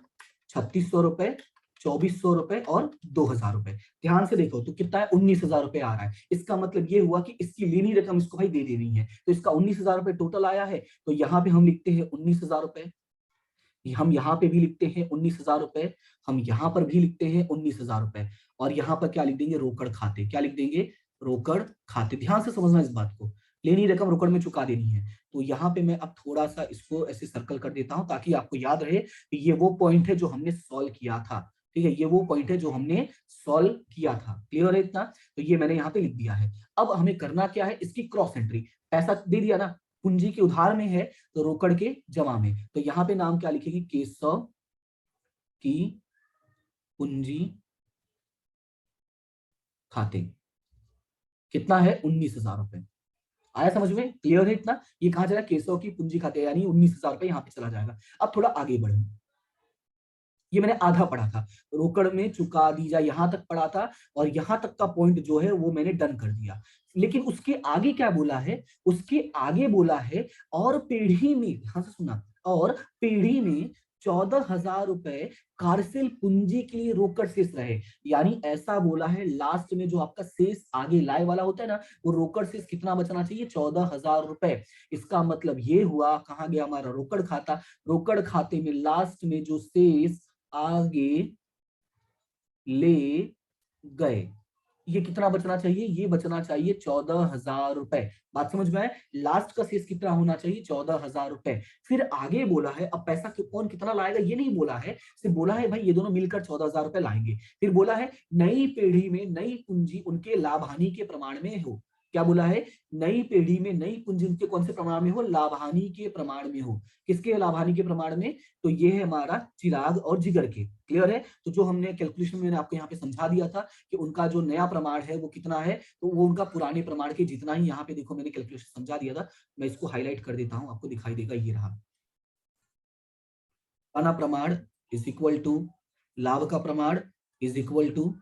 3,600 रुपए, 2,400 रुपए और 2,000 रुपए। ध्यान से देखो तो कितना है, 19,000 रुपए आ रहा है। इसका मतलब ये हुआ कि इसकी लेनी रकम इसको भाई दे देनी है, तो इसका 19,000 रुपए टोटल आया है। तो यहाँ पे हम लिखते हैं 19,000 रुपए, हम यहाँ पे भी लिखते हैं 19,000 रुपए, हम यहाँ पर भी लिखते हैं 19,000 रुपए। और यहाँ पर क्या लिख देंगे, रोकड़ खाते। क्या लिख देंगे, रोकड़ खाते। ध्यान से समझना इस बात को, लेनी रकम रोकड़ में चुका देनी है। तो यहाँ पे मैं अब थोड़ा सा इसको ऐसे सर्कल कर देता हूं, ताकि आपको याद रहे कि ये वो पॉइंट है जो हमने सॉल्व किया था। ठीक है, ये वो पॉइंट है जो हमने सॉल्व किया था। क्लियर है इतना, तो ये मैंने यहाँ पे लिख दिया है। अब हमें करना क्या है, इसकी क्रॉस एंट्री। पैसा दे दिया ना, पूंजी के उधार में है, तो रोकड़ के जमा में। तो यहाँ पे नाम क्या लिखेगी, केशव की पूंजी खाते। कितना है, 19,000 रुपए। आया समझ में, क्लियर है इतना। ये कहां चला, केशव की पूंजी खाते, यानी 19,000 रुपए यहाँ पे चला जाएगा। अब थोड़ा आगे बढ़ो, ये मैंने आधा पढ़ा था, रोकड़ में चुका दी जाए, यहां तक पढ़ा था। और यहां तक का पॉइंट जो है वो मैंने डन कर दिया। लेकिन उसके आगे क्या बोला है, उसके आगे बोला है और पीढ़ी में, ध्यान से सुना, और पीढ़ी में 14,000 रुपए कार्यशील पूंजी के लिए रोकड़ शेष रहे। यानी ऐसा बोला है, लास्ट में जो आपका शेष आगे लाए वाला होता है ना, वो रोकड़ शेष कितना बचना चाहिए, 14,000 रुपए। इसका मतलब ये हुआ, कहां गया हमारा रोकड़ खाता, रोकड़ खाते में लास्ट में जो शेष आगे ले गए, ये कितना बचना चाहिए, ये बचना चाहिए 14,000 रुपए। बात समझ में आए, लास्ट का शेष कितना होना चाहिए, 14,000 रुपए। फिर आगे बोला है, अब पैसा कौन कितना लाएगा ये नहीं बोला है, सिर्फ बोला है भाई ये दोनों मिलकर 14,000 रुपए लाएंगे। फिर बोला है नई पीढ़ी में नई पूंजी उनके लाभ हानि के प्रमाण में हो। क्या बोला है, नई पीढ़ी में नई पूंजी के कौन से प्रमाण में हो, लाभानी के प्रमाण में हो। किसके लाभानी के प्रमाण में, तो ये है हमारा चिराग और जिगर के। क्लियर है। तो जो हमने कैलकुलेशन में मैंने आपको यहाँ पे समझा दिया था कि उनका जो नया प्रमाण है वो कितना है, तो वो उनका पुराने प्रमाण के जितना ही, यहाँ पे देखो मैंने कैलकुलेशन समझा दिया था, मैं इसको हाईलाइट कर देता हूँ, आपको दिखाई देगा, ये रहा। पुराना प्रमाण इज इक्वल टू लाभ का प्रमाण इज इक्वल टू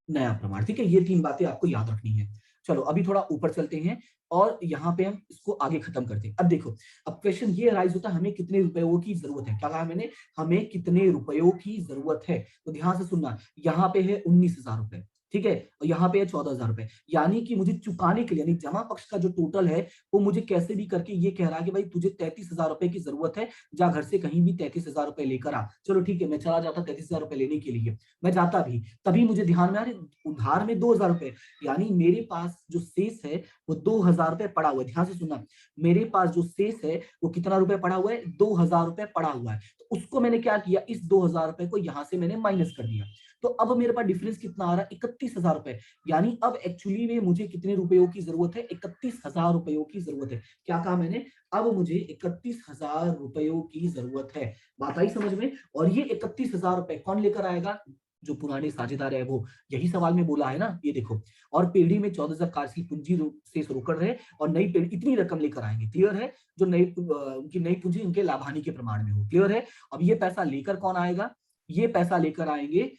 नया प्रमाण। ठीक है, ये तीन बातें आपको याद रखनी है। चलो अभी थोड़ा ऊपर चलते हैं और यहाँ पे हम इसको आगे खत्म करते हैं। अब देखो, अब क्वेश्चन ये राइज होता है, हमें कितने रुपयों की जरूरत है। क्या कहा मैंने, हमें कितने रुपयों की जरूरत है। तो ध्यान से सुनना, यहाँ पे है 19,000 रुपए, ठीक है, और यहाँ पे है 14,000 रुपए। यानी कि मुझे चुकाने के लिए, यानी जमा पक्ष का जो टोटल है वो मुझे कैसे भी करके ये कह रहा है कि भाई तुझे 33,000 रुपए की जरूरत है, जा घर से कहीं भी 33,000 रुपए लेकर आ। चलो ठीक है, मैं चला जाता 33,000 रुपए लेने के लिए, मैं जाता भी, तभी मुझे ध्यान में आ रहा उधार में 2,000 रुपए, यानी मेरे पास जो शेष है वो 2,000 रुपए पड़ा हुआ है। ध्यान से सुनना, मेरे पास जो शेष है वो कितना रुपए पड़ा हुआ है, 2,000 रुपए पड़ा हुआ है। तो उसको मैंने क्या किया, इस 2,000 रुपए को यहां से मैंने माइनस कर दिया। तो अब मेरे पास डिफरेंस कितना आ रहा है, 31,000 रुपए। यानी अब एक्चुअली में मुझे कितने रुपयों की जरूरत है, 31,000 रुपयों की जरूरत है। क्या कहा मैंने, अब मुझे 31,000 रुपयों की जरूरत है। बात आई समझ में। और ये 31,000 रुपए कौन लेकर आएगा, जो पुराने साझेदार है वो। यही सवाल में बोला है ना, ये देखो। और पेढ़ी में 14,000 कार्यशील पूंजी से रोकड़ रहे और नई पेढ़ी इतनी रकम लेकर आएंगे। क्लियर है, जो नई उनकी नई पूंजी उनके लाभानी के प्रमाण में हो। क्लियर है। अब ये पैसा लेकर कौन आएगा, ये पैसा लेकर आएंगे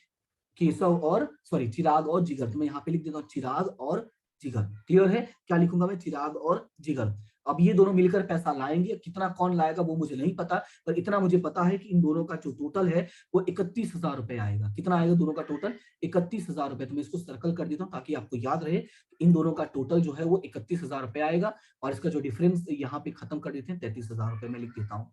केशव और सॉरी चिराग और जिगर। तो मैं यहाँ पे लिख देता हूँ चिराग और जिगर। क्लियर है, क्या लिखूंगा मैं, चिराग और जिगर। अब ये दोनों मिलकर पैसा लाएंगे, कितना कौन लाएगा वो मुझे नहीं पता, पर इतना मुझे पता है कि इन दोनों का जो टोटल है वो 31,000 रुपए आएगा। कितना आएगा दोनों का टोटल, 31,000 रुपए। तो मैं इसको सर्कल कर देता हूँ ताकि आपको याद रहे, इन दोनों का टोटल जो है वो 31,000 रुपए आएगा। और इसका जो डिफरेंस यहाँ पे खत्म कर देते हैं, 33,000 रुपए मैं लिख देता हूँ।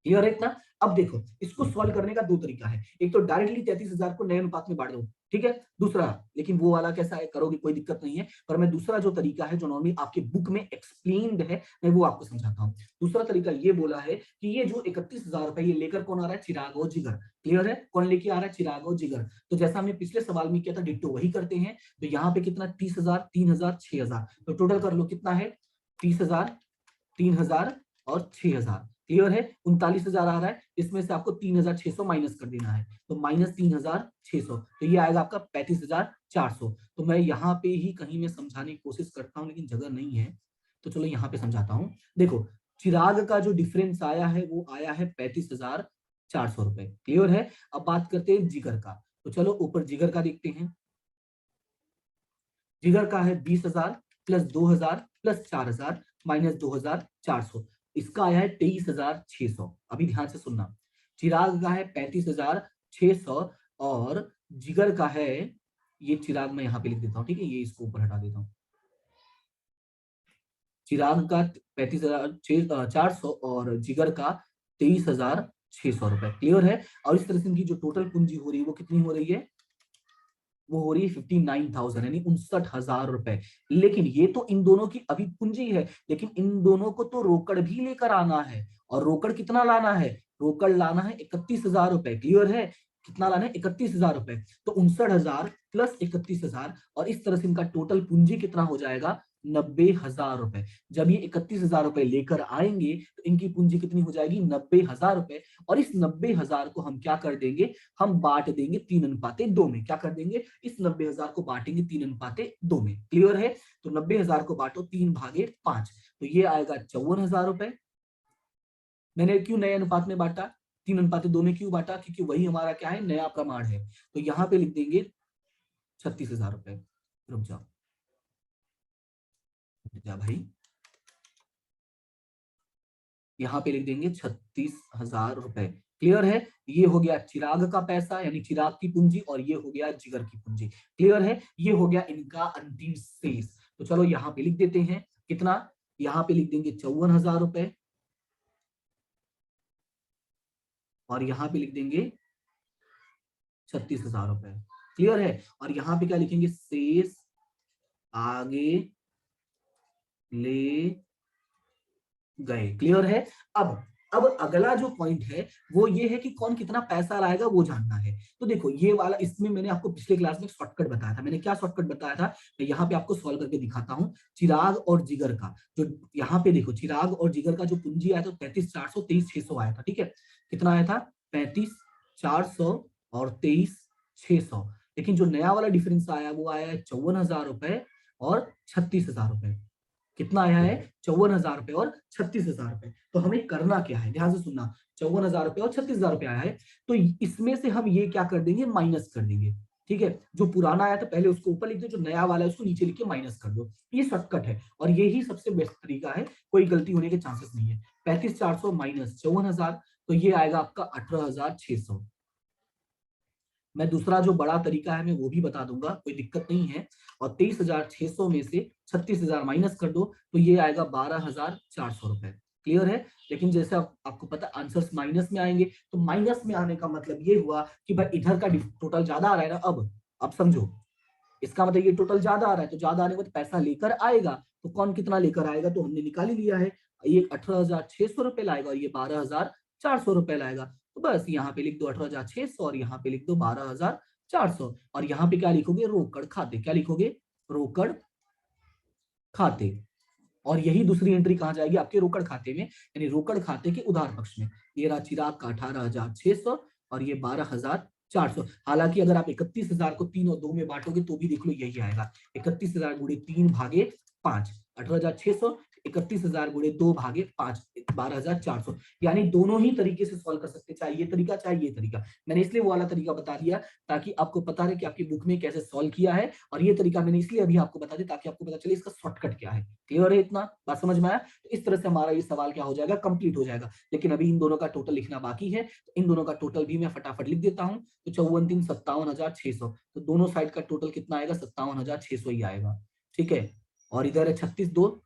क्लियर है इतना। अब देखो, इसको सॉल्व करने का दो तरीका है। एक तो डायरेक्टली 33,000 को नए अनुपात में बांट दो, ठीक है। दूसरा, लेकिन वो वाला कैसा है, करोगे कोई दिक्कत नहीं है, पर मैं दूसरा जो तरीका है जो नॉर्मली आपके बुक में एक्सप्लेन्ड है, मैं वो आपको समझाता हूँ। दूसरा तरीका ये बोला है कि ये जो 31,000 रुपए ये लेकर कौन आ रहा है, चिराग और जिगर। क्लियर है, कौन लेके आ रहा है, चिराग और जिगर। तो जैसा हमने पिछले सवाल में किया था डिट्टो वही करते हैं। तो यहाँ पे कितना, 30,000, 3,000, 6,000। तो टोटल कर लो कितना है, 30,000, 3,000 और 6,000। क्लियर है, 39,000 आ रहा है, इसमें से आपको 3,600 माइनस कर देना है। तो माइनस 3,600, तो ये आएगा आपका 35,400। तो मैं यहाँ पे ही कहीं में समझाने की कोशिश करता हूँ, लेकिन जगह नहीं है, तो चलो यहाँ पे समझाता हूँ। देखो, चिराग का जो डिफरेंस आया है वो आया है 35,400 रुपए। क्लियर है। अब बात करते हैं जिगर का। तो चलो ऊपर जिगर का देखते हैं। जिगर का है 20,000 प्लस 2,000 प्लस 4,000 माइनस 2,400। इसका आया है 23,600। अभी ध्यान से सुनना, चिराग का है 35,600 और जिगर का है, ये चिराग मैं यहाँ पे लिख देता हूँ, ठीक है, ये इसको ऊपर हटा देता हूँ। चिराग का 35,400 और जिगर का 23,600 रुपए। क्लियर है। और इस तरह से इनकी जो टोटल पूंजी हो रही है वो कितनी हो रही है, वो हो रही है 59,000, यानी 59,000 रुपए। लेकिन ये तो इन दोनों की अभी पूंजी है, लेकिन इन दोनों को तो रोकड़ भी लेकर आना है। और रोकड़ कितना लाना है, रोकड़ लाना है 31,000 रुपए। क्लियर है, कितना लाना है, 31,000 रुपए। तो 59,000 प्लस 31,000, और इस तरह से इनका टोटल पूंजी कितना हो जाएगा, 90,000 रुपए। जब ये 31,000 रुपए लेकर आएंगे तो इनकी पूंजी कितनी हो जाएगी, 90,000 रुपए। और इस 90,000 को हम क्या कर देंगे, हम बांट देंगे 3:2 में। क्या कर देंगे, इस 90,000 को बांटेंगे 3:2 में। क्लियर है। तो 90,000 को बांटो 3/5, तो ये आएगा 54,000 रुपए। मैंने क्यों नए अनुपात में बांटा, 3:2 में क्यों बांटा, क्योंकि वही हमारा क्या है, नया प्रमाण है। तो यहाँ पे लिख देंगे 36,000 रुपए। रुक जाओ जा भाई, यहाँ पे लिख देंगे 36,000 रुपए। क्लियर है। ये हो गया चिराग का पैसा, यानी चिराग की पूंजी, और ये हो गया जिगर की पूंजी। क्लियर है, ये हो गया इनका अंतिम शेष। तो चलो यहाँ पे लिख देते हैं कितना, यहाँ पे लिख देंगे 54,000 रुपए, और यहाँ पे लिख देंगे 36,000 रुपए। क्लियर है। और यहाँ पे क्या लिखेंगे, शेष आगे ले गए। क्लियर है। अब अब अगला जो पॉइंट है वो ये है कि कौन कितना पैसा लाएगा वो जानना है। तो देखो ये वाला, इसमें मैंने आपको पिछले क्लास में शॉर्टकट बताया था। मैंने क्या शॉर्टकट बताया था, मैं यहाँ पे आपको सॉल्व करके दिखाता हूँ। चिराग और जिगर का जो, यहाँ पे देखो चिराग और जिगर का जो पूंजी आया था 35,400 23,600 आया था। ठीक है, कितना आया था, 35,400 और 23,600। लेकिन जो नया वाला डिफरेंस आया वो आया है 54,000 रुपए और 36,000 रुपए। कितना आया है, 54,000 रुपए और 36,000 रुपए। तो हमें करना क्या है, ध्यान से सुनना, 54,000 रुपए और 36,000 रुपए आया है। तो इसमें से हम ये क्या कर देंगे, माइनस कर देंगे। ठीक है, जो पुराना आया था पहले उसको ऊपर लिख दो, जो नया वाला है उसको नीचे लिख के माइनस कर दो। ये शॉर्टकट है और यही सबसे बेस्ट तरीका है, कोई गलती होने के चांसेस नहीं है। 35,400 माइनस 54,000, तो ये आएगा आपका 18,600। मैं दूसरा जो बड़ा तरीका है मैं वो भी बता दूंगा, कोई दिक्कत नहीं है। और 23,600 में से 36,000 माइनस कर दो तो ये आएगा 12,400 रुपए। क्लियर है। लेकिन जैसे आपको पता आंसर्स माइनस में आएंगे, तो माइनस में आने का मतलब ये हुआ कि भाई इधर का टोटल ज्यादा आ रहा है ना। अब समझो, इसका मतलब ये टोटल ज्यादा आ रहा है, तो ज्यादा आने के बाद पैसा लेकर आएगा। तो कौन कितना लेकर आएगा, तो हमने निकाल ही लिया है। ये 18,600 रुपए लाएगा और ये 12,400 रुपए लाएगा। तो बस यहाँ पे लिख दो 18,600 और यहाँ पे लिख दो 12,400। और यहाँ पे क्या लिखोगे, रोकड़ खाते। क्या लिखोगे, रोकड़ खाते। और यही दूसरी एंट्री कहाँ जाएगी, आपके रोकड़ खाते में, यानी रोकड़ खाते के उधार पक्ष में। ये रहा चिराग का 18,600 और ये 12,400। हालांकि अगर आप 31,000 को 3 और 2 में बांटोगे तो भी देख लो यही आएगा, 31,000 गुणे 3 भागे 5, 18,600, 31,000 गुणे 2 भागे 5, 12,400। यानी दोनों ही तरीके से सॉल्व कर सकते, चाहे ये तरीका चाहे ये तरीका। मैंने इसलिए वो वाला तरीका बता दिया ताकि आपको पता रहे कि आपकी बुक में कैसे सॉल्व किया है, और ये तरीका मैंने इसलिए अभी आपको बता दिया ताकि आपको पता चले इसका शॉर्टकट क्या है। क्लियर है, इतना बात समझ में आया। तो इस तरह से हमारा ये सवाल क्या हो जाएगा, कंप्लीट हो जाएगा। लेकिन अभी इन दोनों का टोटल लिखना बाकी है, तो इन दोनों का टोटल भी मैं फटाफट लिख देता हूँ। तो 54 57,600, तो दोनों साइड का टोटल कितना आएगा, 57,600 ही आएगा। ठीक है, और इधर है 36 2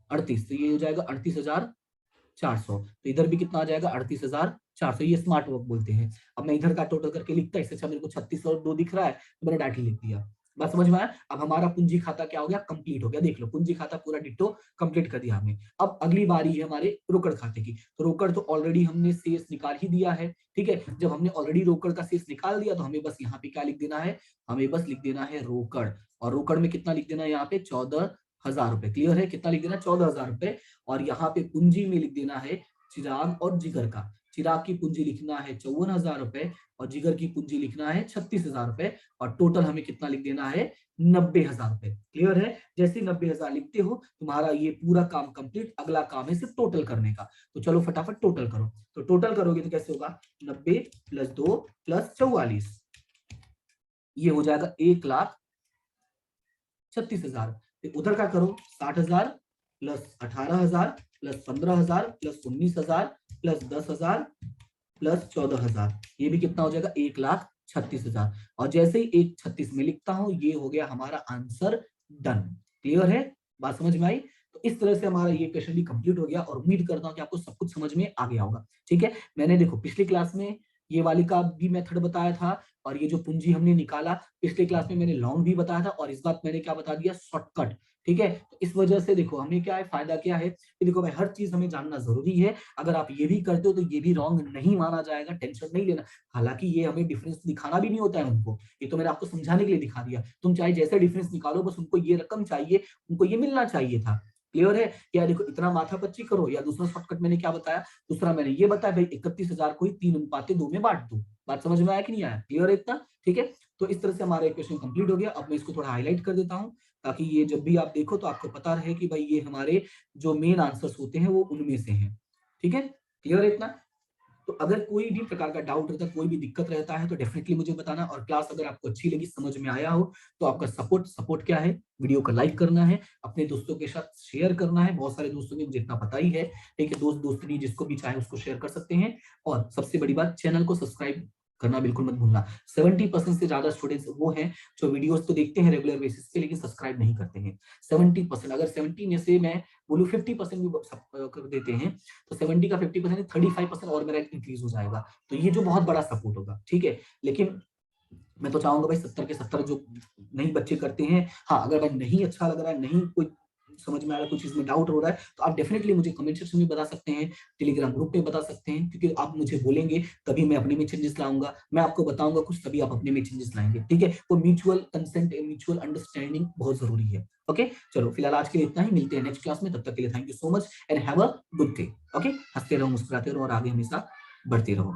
38, तो ये हो जाएगा 38,400। तो इधर भी कितना आ जाएगा, 38,400। ये स्मार्ट वर्क बोलते हैं। अब मैं इधर का टोटल करके लिखता, इससे अच्छा मेरे को 36 और 2 दिख रहा है तो मैंने डायरेक्टली लिख दिया। बात समझ में आया। अब हमारा पूंजी खाता क्या हो गया, कंप्लीट हो गया। देख लो पूंजी खाता पूरा डिट्टो कंप्लीट कर दिया हमने। अब अगली बारी है हमारे रोकड़ खाते की। तो रोकड़ तो ऑलरेडी हमने शेष निकाल ही दिया है। ठीक है, जब हमने ऑलरेडी रोकड़ का शेष निकाल दिया तो हमें बस यहाँ पे क्या लिख देना है, हमें बस लिख देना है रोकड़। और रोकड़ में कितना लिख देना है, यहाँ पे 14,000 रुपए। क्लियर है, कितना लिख देना, 14,000 रुपए। और यहाँ पे पूंजी में लिख देना है चिराग और जिगर का। चिराग की पूंजी लिखना है 54,000 रुपए और जिगर की पूंजी लिखना है 36,000 रुपए। और टोटल हमें कितना लिख देना है, 90,000 रुपए। क्लियर है। जैसे 90,000 लिखते हो तुम्हारा ये पूरा काम कंप्लीट। अगला काम है सिर्फ टोटल करने का। तो चलो फटाफट टोटल करो। तो टोटल करोगे तो कैसे होगा, 90 + 2 + 44, ये हो जाएगा 1,36,000। उधर का करो, 60,000 + 18,000 + 15,000 + 19,000 + 10,000 + 14,000, ये भी कितना हो जाएगा, 1,36,000। और जैसे ही 1,36 में लिखता हूं, ये हो गया हमारा आंसर डन। क्लियर है, बात समझ में आई। तो इस तरह से हमारा ये क्वेश्चन भी कंप्लीट हो गया और उम्मीद करता हूं कि आपको सब कुछ समझ में आ गया होगा। ठीक है, मैंने देखो पिछली क्लास में ये वाली का भी मेथड बताया था, और ये जो पूंजी हमने निकाला पिछले क्लास में मैंने लॉन्ग भी बताया था, और इस बात मैंने क्या बता दिया, शॉर्टकट। ठीक है, तो इस वजह से देखो हमें क्या है, फायदा क्या है कि देखो भाई हर चीज हमें जानना जरूरी है। अगर आप ये भी करते हो तो ये भी रॉन्ग नहीं माना जाएगा, टेंशन नहीं लेना। हालांकि ये हमें डिफरेंस दिखाना भी नहीं होता है उनको, ये तो मैंने आपको समझाने के लिए दिखा दिया। तुम चाहे जैसे डिफरेंस निकालो, बस उनको ये रकम चाहिए, उनको ये मिलना चाहिए था। क्लियर है। या देखो इतना माथापच्ची करो, या दूसरा शॉर्टकट मैंने क्या बताया, दूसरा मैंने ये बताया भाई 31,000 को ही 3:2 में बांट दो। बात समझ में आया कि नहीं आया, क्लियर है इतना। ठीक है, तो इस तरह से हमारा इक्वेशन कंप्लीट हो गया। अब मैं इसको थोड़ा हाईलाइट कर देता हूँ ताकि ये जब भी आप देखो तो आपको पता रहे कि भाई ये हमारे जो मेन आंसर्स होते हैं वो उनमें से हैं। ठीक है, क्लियर है इतना। तो अगर कोई भी प्रकार का डाउट रहता है, कोई भी दिक्कत रहता है तो डेफिनेटली मुझे बताना। और क्लास अगर आपको अच्छी लगी, समझ में आया हो, तो आपका सपोर्ट क्या है, वीडियो को लाइक करना है, अपने दोस्तों के साथ शेयर करना है। बहुत सारे दोस्तों ने मुझे इतना पता ही है। ठीक है, दोस्त दोस्तनी जिसको भी चाहे उसको शेयर कर सकते हैं। और सबसे बड़ी बात, चैनल को सब्सक्राइब करना बिल्कुल मत भूलना। 70% से ज्यादा स्टूडेंट्स वो हैं जो वीडियोस तो देखते हैं रेगुलर बेसिस पे, लेकिन सब्सक्राइब नहीं करते हैं। 70%, अगर 70 में से मैं बोलूं 50% भी कर देते हैं, तो 70 का 50% 35% और मेरा इंक्रीज हो जाएगा। तो ये जो बहुत बड़ा सपोर्ट होगा। ठीक है, लेकिन मैं तो चाहूंगा भाई 70 के 70 जो नहीं बच्चे करते हैं, हाँ अगर भाई नहीं अच्छा लग रहा है, नहीं कोई कुछ समझ में आ रहा है, कुछ चीज में डाउट हो रहा है, तो आप डेफिनेटली मुझे कमेंट सेक्शन में बता सकते हैं, टेलीग्राम ग्रुप पे बता सकते हैं, क्योंकि आप मुझे बोलेंगे तभी मैं अपने में चेंजेस लाऊंगा, मैं आपको बताऊंगा कुछ तभी आप अपने में चेंजेस लाएंगे, ठीक है। वो म्यूचुअल कंसेंट, म्यूचुअल अंडरस्टैंडिंग बहुत जरूरी है। ओके, चलो फिलहाल आज के लिए इतना ही, मिलते हैं नेक्स्ट क्लास में, तब तक के लिए thank you so much and have a good day. Okay, हंसते रहो, मुस्कुराते रहो और आगे हमेशा बढ़ते रहो।